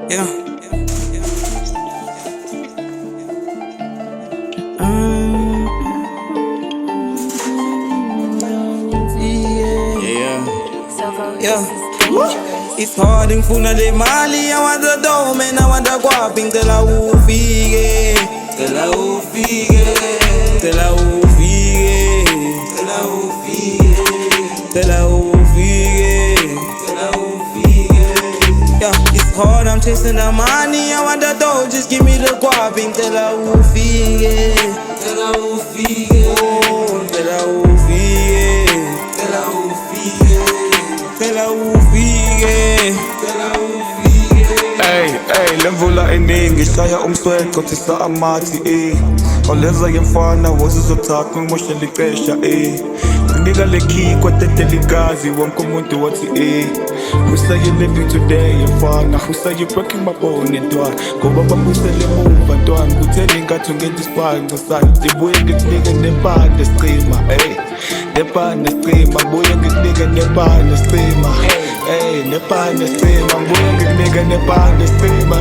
Yeah. Yeah. It's hard in funa de Mali, I want the dome and I want the guaping till I ufige. Till I ufige. Till I ufige. Till I ufige. Till I ufige. Till I ufige. Yeah, it's hard, I'm chasing the money, I want the dough, just give me the guaping till I ufige. Till I ufige. Oh, till I ufige. Till I ufige. Till I ufige. Till I ufige. Ey, lemvula eningi ishaya umsweko thisa amathi Oleza yemfana wazizothatha ngimoshela ixesha Nginika le key kwatetela igazi wonke umuntu wathi Who say you living today mfana Who say you breaking my bone ntwana Ngoba bambusele emuva ntwana Kutheni ngathi ungenta isiphango sami Ndibuye ngikunika nepande sicima Nepande sicima Ngibuye ngikunika nepande sicima Nepande sicima Ngibuye ngikunika nepande sicima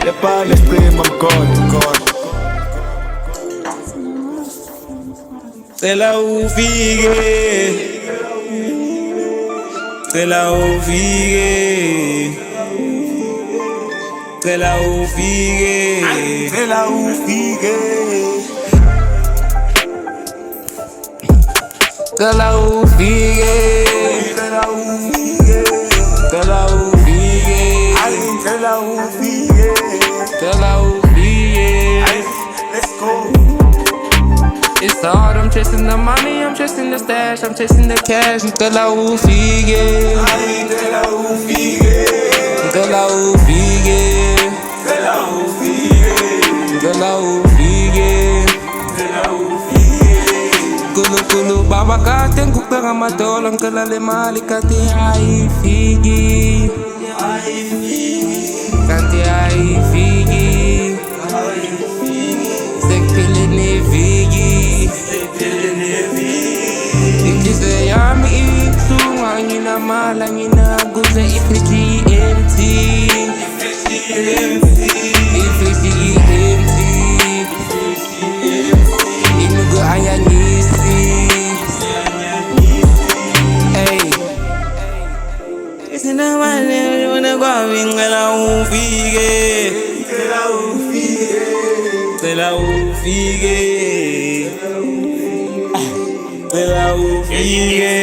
Nepande sicima I'm gone Till I ufige. Till I ufige. Till I ufige. Till I ufige. Till I ufige. Till I ufige. Till I ufige. Till I ufige. Till I ufige. Let's go. It's hard, I'm chasing the money, I'm chasing the stash, I'm chasing the cash until I ufige. Till I ufige. Till I ufige. Till I ufige. Till I ufige. Till I ufige. Kulu baba kate ngukpera madola ngela le mali kate aifigi. Kante aifigi. Sekpele nevigi. Ingize yami ibuhlungu nginamala nginaguze ifeji empty. Ifeji empty. Inugu ayanyisi. Hey. Isina mali wana kwa ngela ufige. Till I ufige. Till I ufige. Till I ufige.